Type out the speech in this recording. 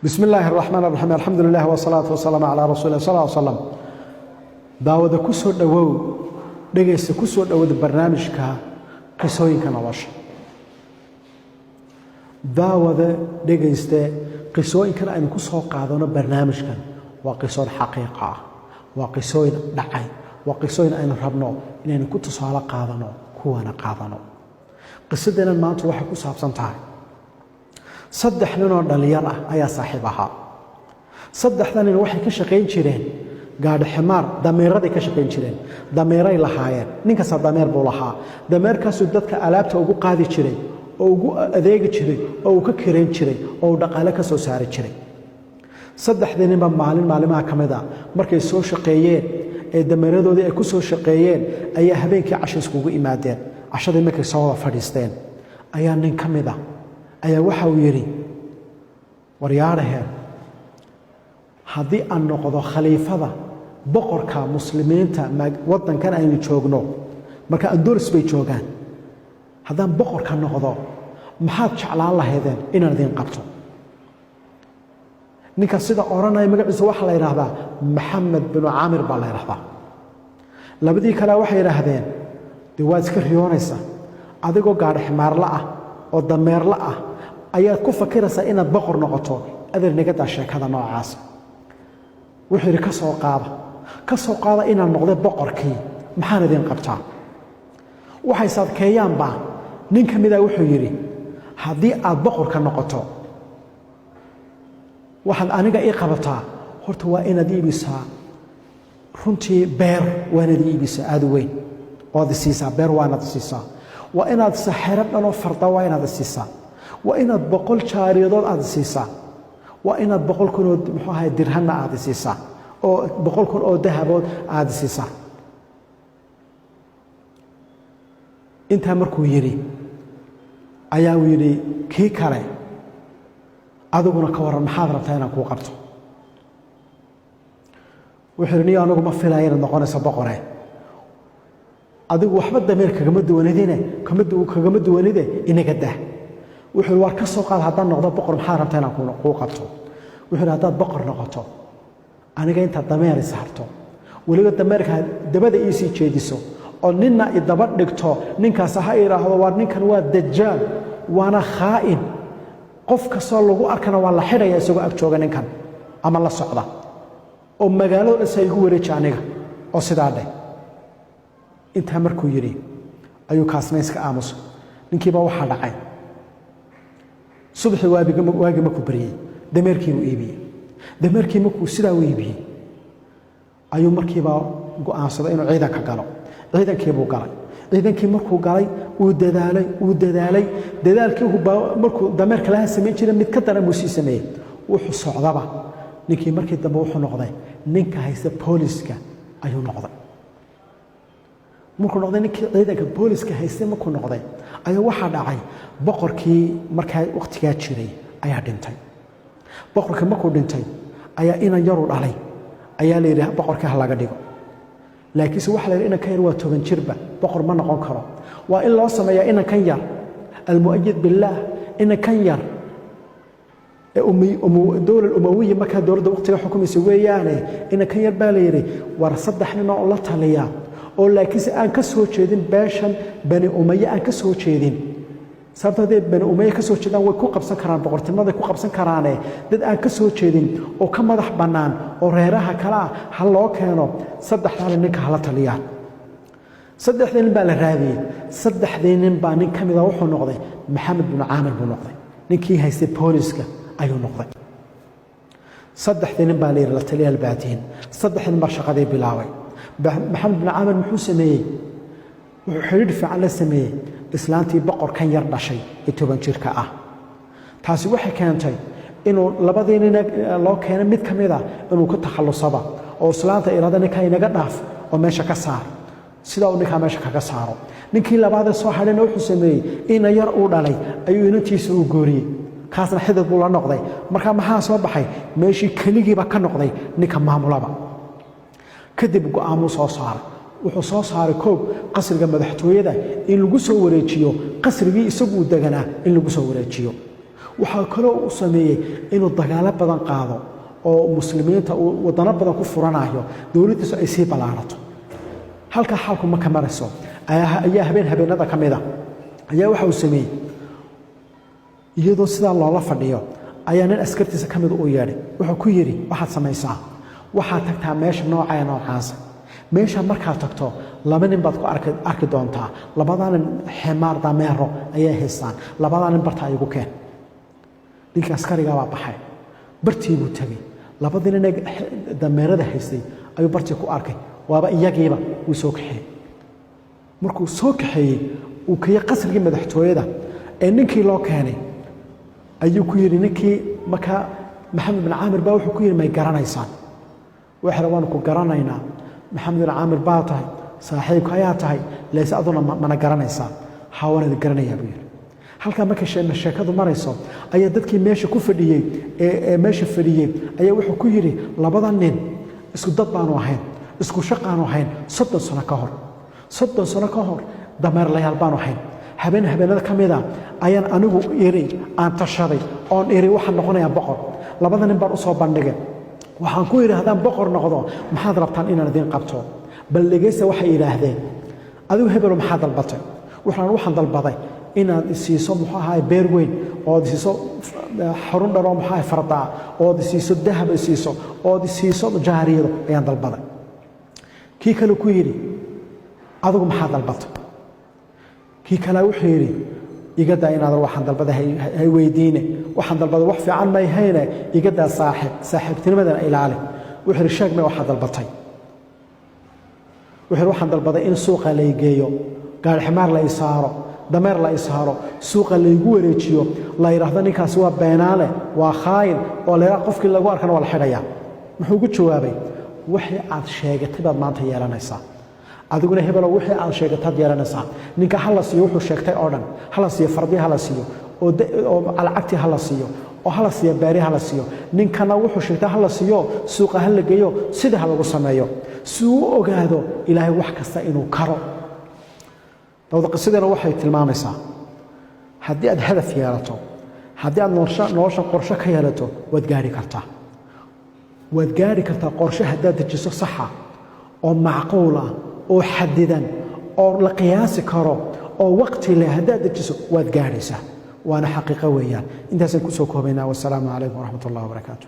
بسم الله الرحمن الرحيم الحمد لله والصلاة والسلام على رسول الله صلى الله عليه وسلم daawada ku soo dhawow dhageysta ku soo dhawaada barnaamijka qisooyinka nolosha daawada dhageysta qisooyinkan aynu ku soo qaadano barnaamijkan waa qiso xaqiiqo ah waa qisooyin dhacay waa qisooyin aynu rabno inaynu ku tusaale qaadano kuwana qaadano qisadeena maanta waxa ku saabsan tahay saddex nin oo dhalinyar ah ayaa saaxiib ahaa saddexdan nin waxay ka shaqeyn jireen gaadhi ximaar dameeraday ka shaqeyn jireen dameeray lahaayeen ninkasta dameer buu lahaa dameerkaasuu dadka alaabta ugu qaadi jiray oo ugu adeegi jiray oo uu ka kireen jiray oo dhaqaale ka soo saari jiray saddexdii ninba maalimaha ka mid ah markay soo shaqeeyeen ee dameeradoodii ay ku soo shaqeeyeen ayaa habeenkii casho iskugu imaadeen cashadii markay soo wada fadhiisteen ayaa nin ka mid ah ayaa waxa uu yidhi waryaaraheen haddii aan noqdo khaliifada boqorka muslimiinta waddankan aynu joogno marka andoris bay joogaan haddaan boqorka noqdo maxaad jeclaan lahaydeen inaan idiin qabto ninka sida oranaya magaciisa waxa la yiraahdaa maxamed bin caamir baa la yiraahdaa labadii kale waxay yiraahdeen diwaad iska riyoonaysa adigoo gaadhi ximaarla ah oo dameerla ah ayaad ku fakiraysaa inaad boqor noqoto adeer naga daa sheekada noocaas wuxuu ka soo qaada inaan noqdo boqorkii maxaan idin qabtaa waxay sadkeeyaan baa nin ka mid ah wuxuu yiri haddii aad boqorka noqoto waxaad aniga ii qabataa horta waa inaad iibisaa runtii beer waa inaad iibisaa aad weyn oo aad siisaa beer waa inaad siisaa waa inaad saxiro dhan oo farda waa inaad siisaa waa inaad 100 jaariyadood aad siisaa waa inaad 100 kun oo muxuu ahaa dirhamna aad siisaa oo 100 kun oo dahabood aad siisaa inta markuu yiri ayaa uu yiri kii kale adiguna ka waran maxaad rabtaa inaan ku qabto wuxuu yiri anigu ma filayo inaad noqonayso boqore adigu waxba dameer kagama duwanide inaga dah wuxuu war ka soo qaad haddaan noqdo boqor maxaa rabtaa inaan ku qabto wuxuu haddaad boqor noqoto aniga inta dameer saarto waliba dameerka dabada ii sii jeediso oo ninna idaba dhigto ninkaas ha yiraahdo war ninkan waa dajaal waana khaa'in qof ka soo lagu arkana waa la xidhaya isagoo ag jooga ninkan ama la socda oo magaalada saygu wareeji aniga oo sidaa dheh inta markuu yiri ayuu kaasnayska aamuso ninkiiba waxa dhacay subaxii waagi ma ku bariyay dameerkii uu iibiyay dameerkii markuu sidaa u iibiyay ayuu markiiba go'aansaday inuu ciidanka galo ciidankii buu galay ciidankii markuu galay uu dadaalay dadaalkii markuu dameerka laha sameyn jiray mid ka daran buu sii sameeyay wuxuu socdaba ninkii markii dambe wuxuu noqday ninka haysta booliska ayuu noqday markuu noqday ninkii ciidanka booliska haystay markuu noqday ayaa waxa dhacay boqorkii markaa waqtigaa jiray ayaa dhintay boqorkii markuu dhintay ayaa inan yaru dhalay ayaa la yiri boqorkii ha laga dhigo laakiin waxa la yiri inan ka yar waa 10 jirba boqor ma noqon karo waa in loo sameeyaa inan kan yar almu'ayyid billah inan kan yar dowlad umawiyya markaa dowladda waqtiga xukumaysa weeyaane inan kan yar baa la yiri war saddex nin oo la taliya oo laakiin aan ka soo jeedin beeshan bani umayya aan ka soo jeedin sababtoo bani umayya ka soo jeedaan way ku qabsan karaan boqortinimada ku qabsan karaan dad aan ka soo jeedin oo ka madax banaan oo reeraha kala ha loo keeno saddexdan ninka hala taliyaan saddexdan baa la raadiyay saddexdan nin baa nin kamid ah wuxuu noqday maxamed bin caamir buu noqday ninkii haystay booliska ayuu noqday saddexdan nin baa la taliyaal baadiin saddexdan baa shaqadii bilaabay maxamed bin caamir muxuu sameeyay wuxuu xiriir fiican la sameeyay islaantii boqorkan yar dhashay ee 10 jirka ah taasi waxay keentay inuu labadii nin loo keenay mid kamid ah inuu ku takhalusaba oo islaanta iraada ninka inaga dhaaf oo meesha ka saar sida uu ninka meesha kaga saaro ninkii labaad soo hadhayna wuxuu sameeyay in yar uu dhalay ayuu inantiisa u gooriyay kaasna xidid buu la noqday marka maxaa soo baxay meeshii kaligiiba ka noqday ninka maamulaba kadib go'aamo soo saaray wuxuu soo saaray koob qasriga madaxtooyada in lagu soo wareejiyo qasrigii isagu deganaa in lagu soo wareejiyo waxaa kaloo uu sameeyey inuu dagaalo badan qaado oo muslimiinta wadano badan ku furanayo dowladdiisu ay sii ballaarato halka xalku ma ka marayso ayaa habeenada ka mid ah ayaa waxa uu sameeyey iyadoo sidaa loola fadhiyo ayaa nin askartiisa ka mid u yeedhay wuxuu ku yidhi waxaad samaysaa waxaad tagtaa meesha noocaya noocaasa meesha markaad tagto laba nin baad ku arki doontaa labadaa nin ximaar dameero ayay haystaan labadaa nin barta igu keen ninka askariga baa baxay bartii buu tagay labadii nin dameerada haystay ayuu bartii ku arkay waaba iyagiiba uu soo kaxeeyey markuu soo kaxeeyey uu kaya qasrigii madaxtooyada ee ninkii loo keenay ayuu ku yidhi ninkii markaa maxamed bin caamir baa wuxuu ku yidhi may garanaysaan waxay waanu ku garanaynaa maxamed bin caamir baa tahay saaxiibka ayaa tahay leese aduna mana garanaysaa hawanada garanayaa buu yidhi halkaa markay sheekadu marayso ayaa dadkii meesha ku fadhiyey ee meesha fadhiyey ayaa wuxuu ku yidhi labada nin isku dad baanu ahayn isku shaqaanu ahayn 30 sano ka hor 30 sano ka hor dameerlayaal baanu ahayn habeenada ka mid ah ayaan anigu iri aan tashaday oon iri waxaan noqonayaa boqor labada nin baan u soo bandhigay waxaan ku yidhi haddaan boqor noqdo maxaad rabtaan inaan idin qabto bal dhegaysta waxay yidhaahdeen adigu hebelo maxaa dalbatay waxaan dalbaday inaad isiiso muxuu ahaay beer weyn ood isiiso xarun dharoo muxuu ahaay fardaa ood isiiso dahab isiiso ood isiiso jaariyado ayaan dalbaday kii kale ku yidhi adigu maxaa dalbatay kii kale wuxuu yidhi igadaa inaad waxaan dalbaday hay weydiine waxaan dalbaday wax fiican may hayne igadaa saaxiibtinimadan ilaali wuxuu yidhi sheeg may waxaad dalbatay wuxuu yidhi waxaan dalbaday in suuqa la geeyo gaari ximaar la isaaro dameer la isaaro suuqa laygu wareejiyo la yiraahdo ninkaasi waa beenaale waa khaayin oo la yiraahdo qofkii lagu arkana waa la xidhayaa muxuu ugu jawaabay wixii aad sheegatay baad maanta yeelanaysaa adiguna hebelo wixii aad sheegataad yeelanaysaa ninka hala siiyo wuxuu sheegtay oo dhan hala siiyo fardi hala siiyo oo lacagtii hala siiyo oo hala siiyo beeri hala siiyo ninkana wuxuu sheegtay hala siiyo suuqa hala geeyo sida lagu sameeyo si uu ogaado ilaahay wax kasta inuu karo dawda qisadana waxay tilmaamaysaa haddii aad hadaf yeelato haddii aad nolosha qorshe ka yeelato waad gaari kartaa qorshe haddaad dejiso saxa oo macquul ah oo xadidan oo la qiyaasi karo oo waqti leh haddaad dejiso waad gaaraysaa waana xaqiiqo weeyaan intaasaan kusoo koobaynaa wasalaamu calaykum waraxmat ullahi wabarakaatu